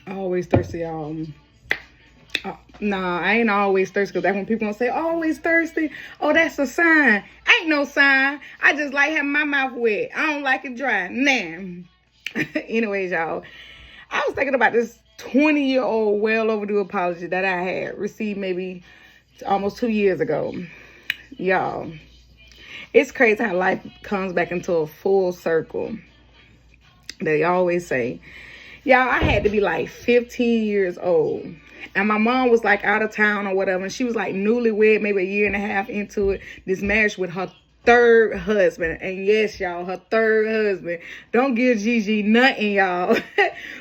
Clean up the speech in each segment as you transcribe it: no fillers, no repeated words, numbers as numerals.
Always thirsty, y'all. Nah, I ain't always thirsty, because that's when people gonna say always thirsty. Oh, that's a sign. Ain't no sign. I just like having my mouth wet. I don't like it dry. Nah. Anyways, y'all, I was thinking about this 20-year-old well overdue apology that I had received maybe almost 2 years ago. Y'all, it's crazy how life comes back into a full circle. They always say, y'all, I had to be like 15 years old. And my mom was like out of town or whatever. And she was like newlywed, maybe a year and a half into it, this marriage with her third husband. And yes, y'all, her third husband. Don't give Gigi nothing, y'all.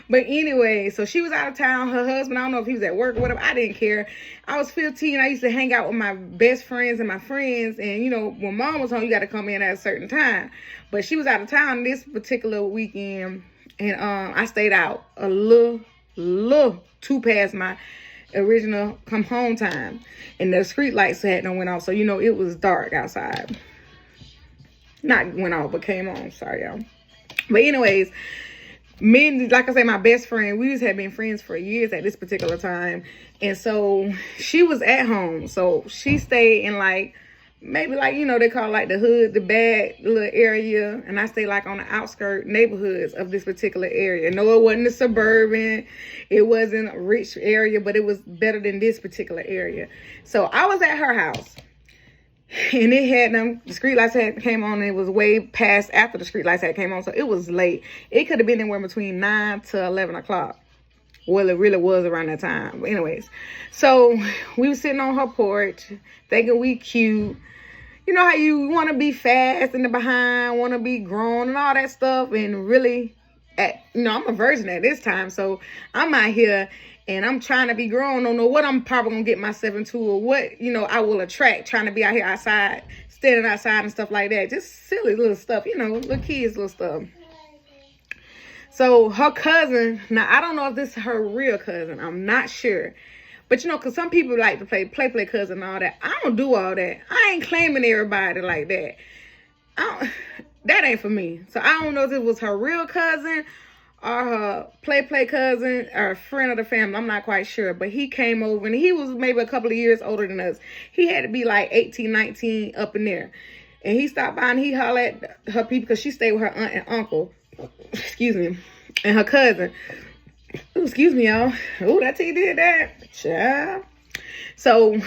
But anyway, so she was out of town. Her husband, I don't know if he was at work or whatever. I didn't care. I was 15. I used to hang out with my best friends and my friends. And, you know, when mom was home, you got to come in at a certain time. But she was out of town this particular weekend. And I stayed out a little too past my original come home time, and the street lights hadn't went off, so you know it was dark outside. Not went off, but came on. Sorry, y'all. But anyways, me, like I say, my best friend, we just had been friends for years at this particular time, and so she was at home, so she stayed in like maybe like, you know, they call like the hood, the bad little area. And I stay like on the outskirt neighborhoods of this particular area. No, it wasn't a suburban. It wasn't a rich area, but it was better than this particular area. So I was at her house. And it had them, the street lights had came on, and it was way past after the street lights had came on. So it was late. It could have been anywhere between 9 to 11 o'clock. Well, it really was around that time. But anyways, so we were sitting on her porch thinking we cute. You know how you want to be fast in the behind, want to be grown and all that stuff. And really, I'm a virgin at this time. So I'm out here and I'm trying to be grown. Don't know what I'm probably going to get myself into or what, you know, I will attract trying to be out here outside, standing outside and stuff like that. Just silly little stuff, you know, little kids, little stuff. So her cousin, now I don't know if this is her real cousin. I'm not sure. But, you know, because some people like to play cousin and all that. I don't do all that. I ain't claiming everybody like that. That ain't for me. So I don't know if it was her real cousin or her play cousin or a friend of the family. I'm not quite sure. But he came over, and he was maybe a couple of years older than us. He had to be like 18, 19 up in there. And he stopped by and he hollered at her people because she stayed with her aunt and uncle. Excuse me. And her cousin. Ooh, excuse me, y'all. Oh, that tea did that. Child. So,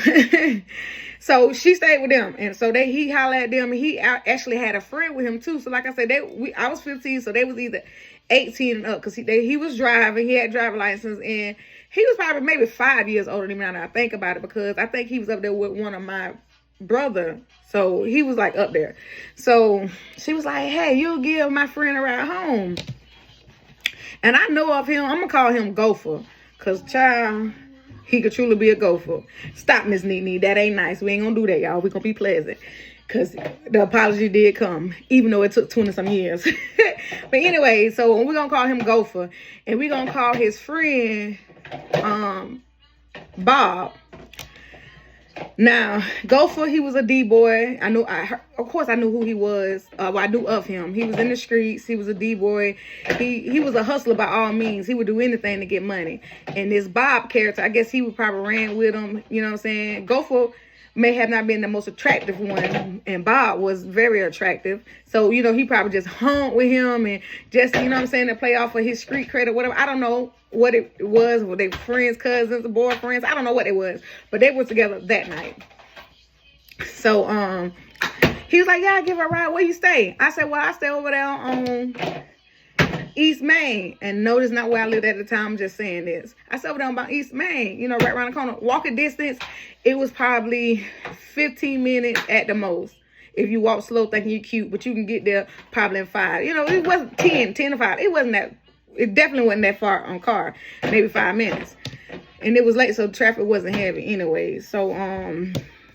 so she stayed with them. And so he hollered at them. And he actually had a friend with him, too. So, like I said, I was 15. So, they was either 18 and up. Because he was driving. He had driver's license. And he was probably maybe 5 years older than me now that I think about it. Because I think he was up there with one of my brother. So, he was like up there. So, she was like, hey, you'll give my friend a ride home. And I know of him, I'm going to call him Gopher. Because, child, he could truly be a gopher. Stop, Miss Neat. That ain't nice. We ain't going to do that, y'all. We going to be pleasant. Because the apology did come, even though it took 20-some years. But anyway, so we're going to call him Gopher. And we're going to call his friend Bob. Now, Gopher, he was a D-boy. Of course, I knew who he was. I knew of him. He was in the streets. He was a D-boy. He was a hustler by all means. He would do anything to get money. And this Bob character, I guess he would probably ran with him. You know what I'm saying? Gopher may have not been the most attractive one, and Bob was very attractive. So, you know, he probably just hung with him and just, you know what I'm saying, to play off of his street credit, whatever. I don't know what it was. Were they friends, cousins, boyfriends? I don't know what it was. But they were together that night. So, he was like, yeah, I'll give her a ride. Where you stay? I said, well, I stay over there on East Main. And no, that's not where I lived at the time. I'm just saying this. I said over there about East Main, you know, right around the corner. Walking distance, it was probably 15 minutes at the most. If you walk slow thinking you're cute, but you can get there probably in 5. You know, it wasn't 10 to 5. It wasn't that, it definitely wasn't that far on car. Maybe 5 minutes. And it was late, so traffic wasn't heavy anyway. So,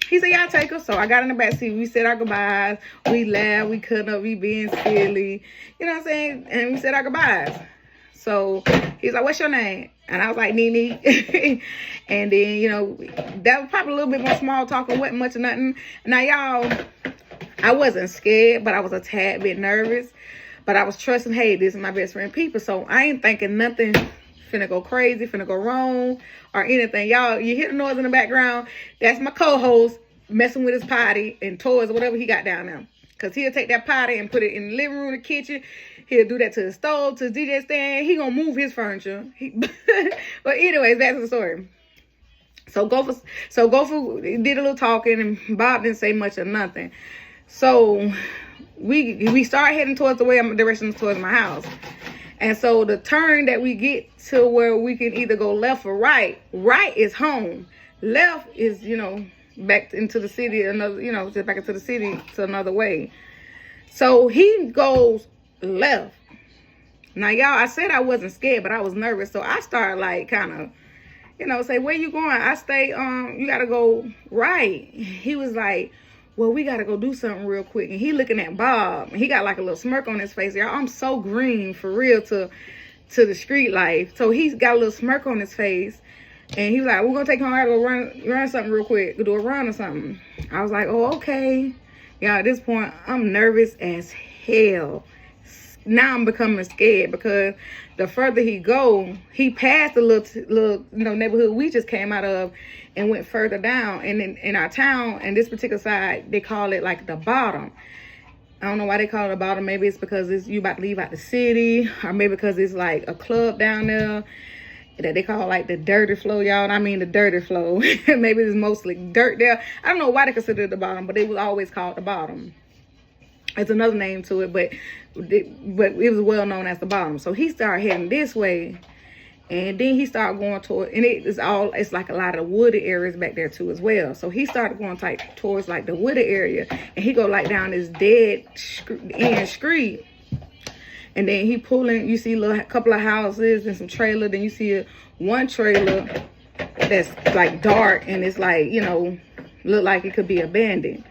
he said, yeah, I'll take her. So I got in the back seat. We said our goodbyes. We laughed. We cut up. We being silly. You know what I'm saying? And we said our goodbyes. So he's like, what's your name? And I was like, Nene. And then, you know, that was probably a little bit more small talk and wasn't much of nothing. Now, y'all, I wasn't scared, but I was a tad bit nervous. But I was trusting, hey, this is my best friend, people. So I ain't thinking nothing finna go crazy, finna go wrong, or anything. Y'all, you hear the noise in the background? That's my co-host messing with his potty and toys or whatever he got down there. Because he'll take that potty and put it in the living room, the kitchen. He'll do that to the stove, to the DJ stand. He gonna move his furniture. But anyways, that's the story. So Gopher did a little talking, and Bob didn't say much or nothing. So we start heading towards the direction towards my house. And so the turn that we get to where we can either go left or right. Right is home. Left is, back into the city, just back into the city to another way. So he goes left. Now, y'all, I said I wasn't scared, but I was nervous. So I started like kind of, say, where you going? I stay, you got to go right. He was like, well, we got to go do something real quick. And he looking at Bob. And he got like a little smirk on his face. Y'all, I'm so green for real to the street life. So he's got a little smirk on his face. And he was like, we're going to take him out and go run something real quick. Go do a run or something. I was like, oh, okay. Yeah, at this point, I'm nervous as hell. Now I'm becoming scared because the further he go, he passed the little neighborhood we just came out of and went further down. And in our town, in this particular side, they call it like the bottom. I don't know why they call it the bottom. Maybe it's because you about to leave out the city, or maybe because it's like a club down there that they call like the dirty flow, y'all. I mean the dirty flow. Maybe it's mostly dirt there. I don't know why they consider it the bottom, but it was always called the bottom. It's another name to it, but it was well known as the bottom. So he started heading this way, and then he started going toward, and it's like a lot of wooded areas back there too as well. So he started going towards like the wooded area, and he go like down this dead end street. And then he pulling, you see a couple of houses and some trailer. Then you see one trailer that's like dark, and it's like, look like it could be abandoned.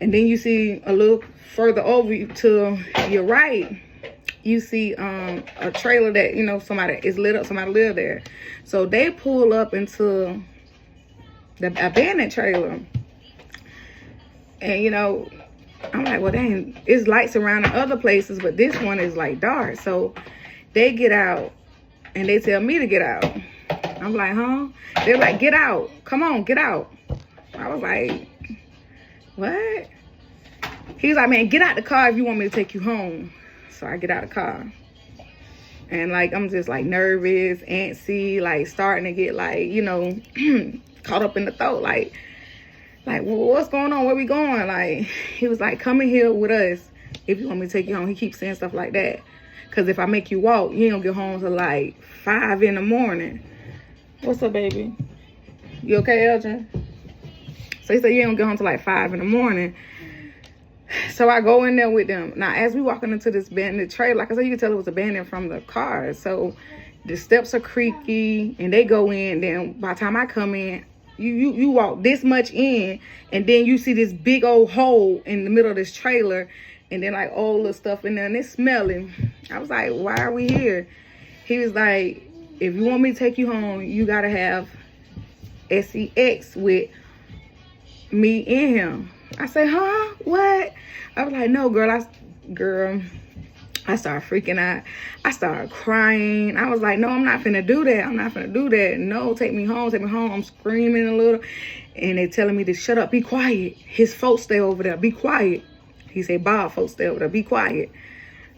And then you see a little further over to your right, you see a trailer that, somebody is lit up, somebody live there. So they pull up into the abandoned trailer. And, I'm like, well, dang, it's lights around in other places, but this one is like dark. So they get out and they tell me to get out. I'm like, huh? They're like, get out. Come on, get out. I was like, what? He was like, man, get out the car if you want me to take you home. So I get out the car. And like, I'm just like nervous, antsy, like starting to get like, caught up in the throat. Like, well, what's going on? Where we going? Like, he was like, come in here with us if you want me to take you home. He keeps saying stuff like that. Because if I make you walk, you ain't gonna get home till like 5 in the morning. What's up, baby? You okay, Elgin? So he said, you ain't gonna get home till like 5 in the morning. So I go in there with them. Now, as we walking into this abandoned trailer, like I said, you can tell it was abandoned from the cars. So the steps are creaky, and they go in. Then by the time I come in, you walk this much in, and then you see this big old hole in the middle of this trailer, and then like all the stuff in there, and it's smelling. I was like, why are we here? He was like, if you want me to take you home, you gotta have sex with me and him. I said, huh? What? I was like, no, girl. I started freaking out. I started crying. I was like, no, I'm not finna do that. I'm not finna do that. No, take me home. Take me home. I'm screaming a little. And they telling me to shut up. Be quiet. His folks stay over there. Be quiet. He said, Bob folks stay over there. Be quiet.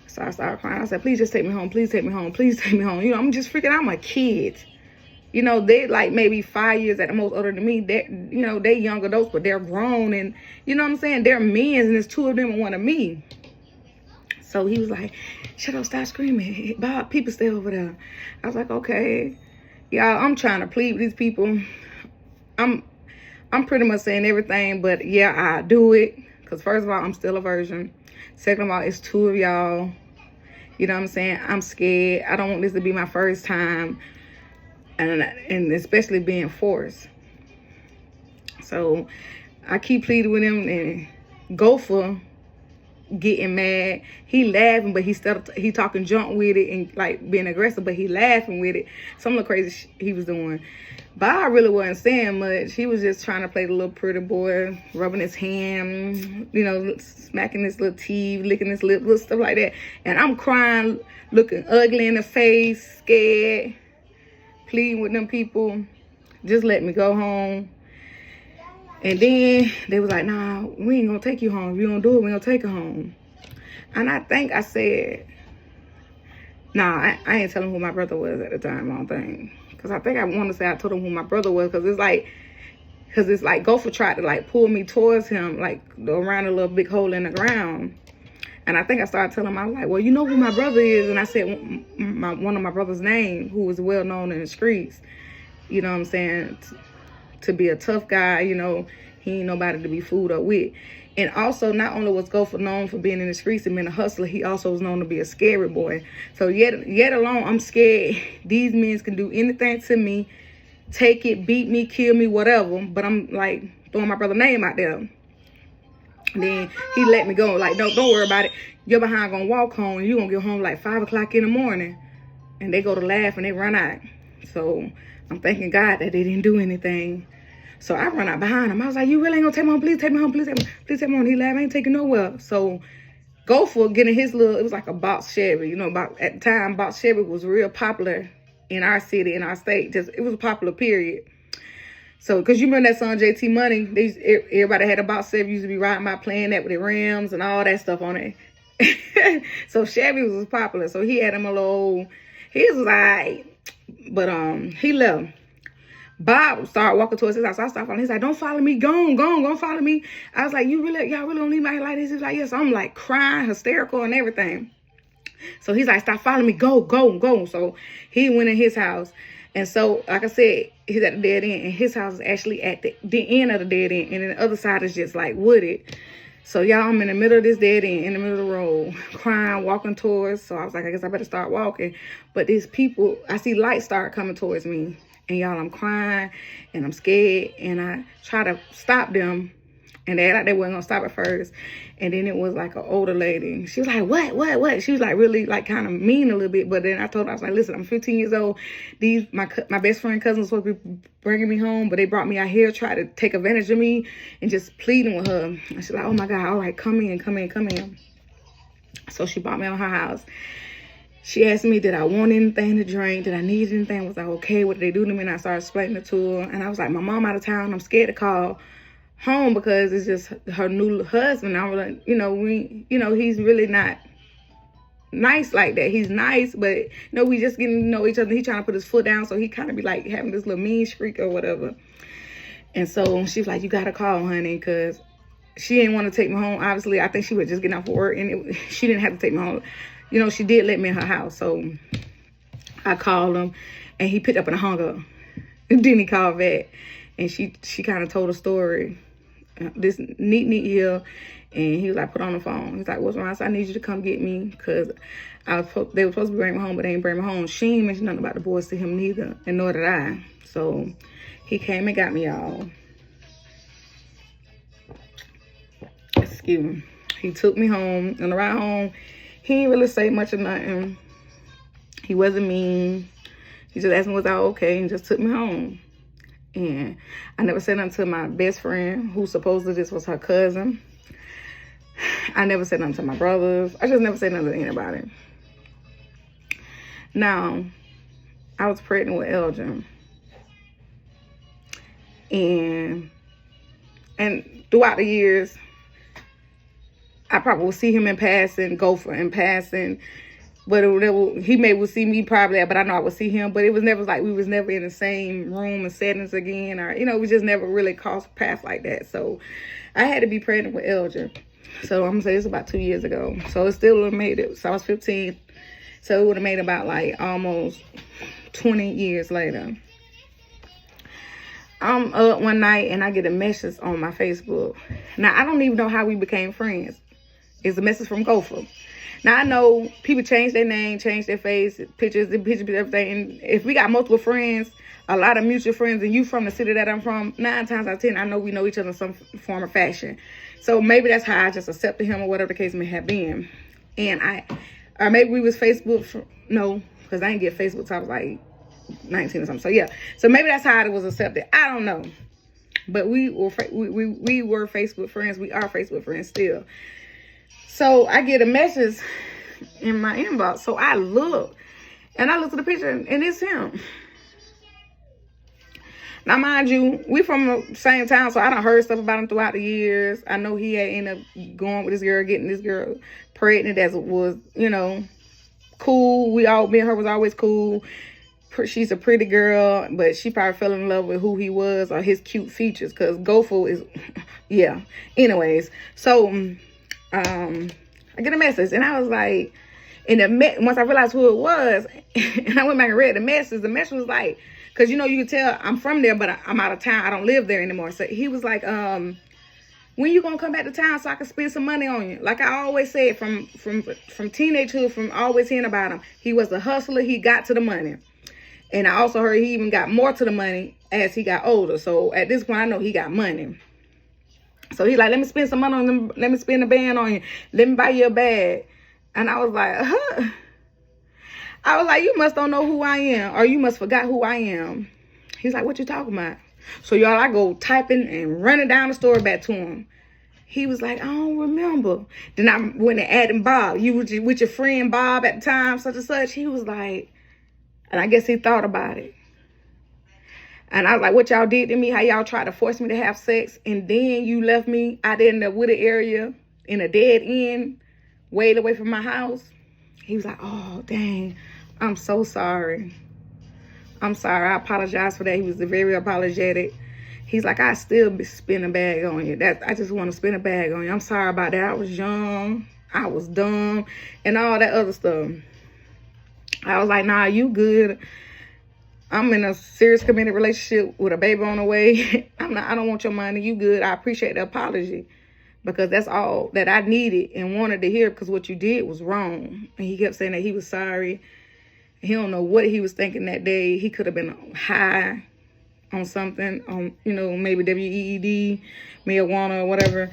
So I started crying. I said, please just take me home. Please take me home. Please take me home. I'm just freaking out. I'm a kid. They like maybe 5 years at the most older than me. They young adults, but they're grown. And you know what I'm saying? They're men, and there's 2 of them and 1 of me. So he was like, shut up, stop screaming. Bob, people stay over there. I was like, okay. Y'all, I'm trying to plead with these people. I'm pretty much saying everything, but yeah, I do it. Because first of all, I'm still a virgin. Second of all, it's 2 of y'all. You know what I'm saying? I'm scared. I don't want this to be my first time. And especially being forced. So I keep pleading with him, and Gopher getting mad. He laughing, but he talking junk with it and like being aggressive, but he laughing with it. Some little crazy he was doing. Bob really wasn't saying much. He was just trying to play the little pretty boy, rubbing his hand, you know, smacking his little teeth, licking his lip, little stuff like that. And I'm crying, looking ugly in the face, scared, pleading with them people, just let me go home. And then they was like, nah, we ain't gonna take you home. If you don't do it, we gonna take her home. And I think I said, nah, I ain't telling who my brother was at the time, I don't think. Because I think I want to say I told him who my brother was, because it's like Gopher tried to like pull me towards him, like around a little big hole in the ground. And I think I started telling him, I was like, well, you know who my brother is? And I said one of my brother's name, who was well known in the streets. You know what I'm saying? To be a tough guy, you know, he ain't nobody to be fooled up with. And also, not only was Gopher known for being in the streets and being a hustler, he also was known to be a scary boy. So yet alone, I'm scared. These men can do anything to me, take it, beat me, kill me, whatever. But I'm like throwing my brother's name out there. And then he let me go. Like, don't worry about it. You're behind gonna walk home, and you gonna get home like 5 o'clock in the morning. And they go to laugh and they run out. So I'm thanking God that they didn't do anything. So I run out behind him. I was like, you really ain't gonna take me home? Please take me home. Please take me home. Please take me home. He laughed. I ain't taking nowhere. So Gopher getting his little, it was like a box Chevy. You know, at the time, box Chevy was real popular in our city, in our state. It was a popular period. So, because you remember that song, JT Money, everybody had a box Chevy, used to be riding by playing that with the rims and all that stuff on it. So Chevy was popular. So he had him a little, his was all right. But he left. Bob started walking towards his house. I started following. He's like, don't follow me. Go follow me. I was like, y'all really don't leave me out like this? He's like, yes. I'm like crying, hysterical and everything. So he's like, stop following me. Go. So he went in his house. And so, like I said, he's at the dead end. And his house is actually at the end of the dead end. And then the other side is just like wooded. So y'all, I'm in the middle of this dead end, in the middle of the road, crying, walking towards. So I was like, I guess I better start walking. But these people, I see lights start coming towards me. And y'all, I'm crying and I'm scared. And I try to stop them. And they weren't going to stop at first. And then it was like an older lady. She was like, what? She was like really like kind of mean a little bit. But then I told her, I was like, listen, I'm 15 years old. My best friend cousins were supposed to be bringing me home. But they brought me out here, tried to take advantage of me and just pleading with her. And she's like, oh my God, all right, come in. So she brought me on her house. She asked me, did I want anything to drink? Did I need anything? Was I okay? What did they do to me? And I started explaining it to her. And I was like, my mom out of town. I'm scared to call home because it's just her new husband. I was like, he's really not nice like that. He's nice, but we just getting to know each other. He trying to put his foot down, so he kind of be like having this little mean streak or whatever. And so she was like, you gotta call, honey, because she didn't want to take me home. Obviously, I think she was just getting off of work, and she didn't have to take me home. She did let me in her house, so I called him, and he picked up and hung up. And then he called back, and she kind of told a story. This neat here, and he was like, put on the phone. He's like, what's wrong? I said, I need you to come get me, because they were supposed to bring me home, but they didn't bring me home. She ain't mentioned nothing about the boys to him neither, and nor did I. So he came and got me, y'all. Excuse me. He took me home. On the ride home, he didn't really say much of nothing. He wasn't mean. He just asked me, was I okay, and just took me home. And I never said nothing to my best friend, who supposedly this was her cousin. I never said nothing to my brothers. I just never said nothing to anybody. Now, I was pregnant with Elgin. And throughout the years, I probably would see him in passing, Gopher in passing. But he may would see me probably, but I know I would see him. But it was never like we was never in the same room and settings again. Or, we just never really crossed paths like that. So I had to be pregnant with Elgin. So I'm going to say it's about 2 years ago. So it still would have made it. So I was 15. So it would have made about like almost 20 years later. I'm up one night and I get a message on my Facebook. Now, I don't even know how we became friends. It's a message from Gopher. Now, I know people change their name, change their face, pictures, everything. And if we got multiple friends, a lot of mutual friends, and you from the city that I'm from, 9 times out of 10, I know we know each other in some form or fashion. So maybe that's how I just accepted him or whatever the case may have been. And or maybe we was Facebook, no, because I didn't get Facebook till I was like 19 or something. So yeah, so maybe that's how it was accepted. I don't know. But we were Facebook friends. We are Facebook friends still. So I get a message in my inbox. So I look, and I look at the picture, and it's him. Now, mind you, we from the same town, so I done heard stuff about him throughout the years. I know he had ended up going with this girl, getting this girl pregnant. That was, you know, cool. Me and her was always cool. She's a pretty girl, but she probably fell in love with who he was or his cute features, because Goful is, yeah. Anyways, so I get a message, and I was like, once I realized who it was, and I went back and read the message was like, because, you know, you can tell I'm from there, but I'm out of town. I don't live there anymore. So he was like, when you gonna come back to town so I can spend some money on you? Like I always said, from teenagehood, from always hearing about him, he was a hustler. He got to the money. And I also heard he even got more to the money as he got older. So at this point, I know he got money. So he like, let me spend some money on them. Let me spend a band on you. Let me buy you a bag. And I was like, huh? I was like, you must don't know who I am, or you must forgot who I am. He's like, what you talking about? So y'all, I go typing and running down the story back to him. He was like, I don't remember. Then I went and added Bob. You was with your friend Bob at the time, such and such. He was like, and I guess he thought about it. And I was like, what y'all did to me, how y'all tried to force me to have sex, and then you left me out there in the wooded area in a dead end, way away from my house. He was like, oh, dang, I'm so sorry. I'm sorry. I apologize for that. He was very apologetic. He's like, I still be spin a bag on you. I just want to spin a bag on you. I'm sorry about that. I was young. I was dumb and all that other stuff. I was like, nah, you good. I'm in a serious committed relationship with a baby on the way. I don't want your money. You good. I appreciate the apology, because that's all that I needed and wanted to hear, because what you did was wrong. And he kept saying that he was sorry. He don't know what he was thinking that day. He could have been high on something, on, you know, maybe WEED, marijuana or whatever.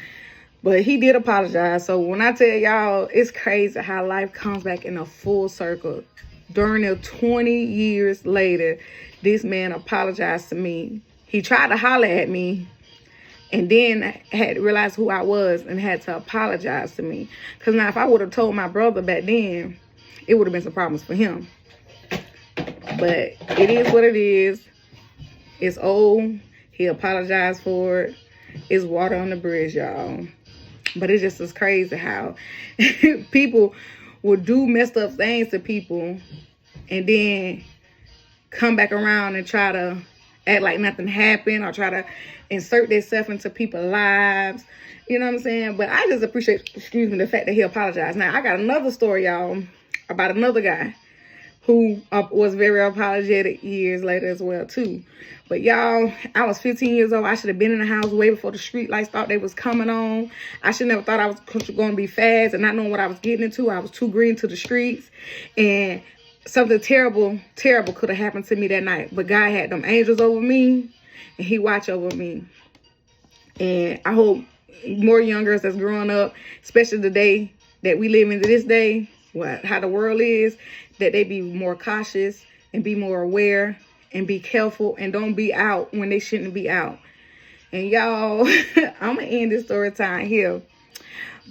But he did apologize. So when I tell y'all, it's crazy how life comes back in a full circle. During the 20 years later, this man apologized to me. He tried to holler at me, and then had realized who I was and had to apologize to me. Because now if I would have told my brother back then, it would have been some problems for him. But it is what it is. It's old. He apologized for it. It's water on the bridge, y'all. But it's just as crazy how people will do messed up things to people and then come back around and try to act like nothing happened, or try to insert themselves into people's lives. You know what I'm saying? But I just appreciate, the fact that he apologized. Now, I got another story, y'all, about another guy who was very apologetic years later as well, too. But, y'all, I was 15 years old. I should have been in the house way before the street lights thought they was coming on. I should never thought I was going to be fast and not knowing what I was getting into. I was too green to the streets. And something terrible could have happened to me that night. But God had them angels over me, and he watched over me. And I hope more young girls that's growing up, especially the day that we live in this day, how the world is, that they be more cautious and be more aware and be careful and don't be out when they shouldn't be out. And y'all, I'm going to end this story time here.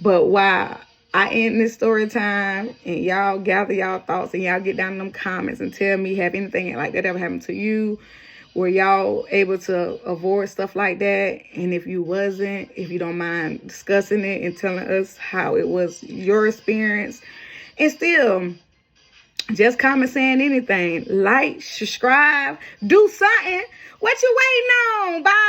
But while I end this story time and y'all gather y'all thoughts and y'all get down in them comments and tell me, have anything like that ever happened to you? Were y'all able to avoid stuff like that? And if you wasn't, if you don't mind discussing it and telling us how it was your experience. And still, just comment saying anything. Like, subscribe, do something. What you waiting on? Bye.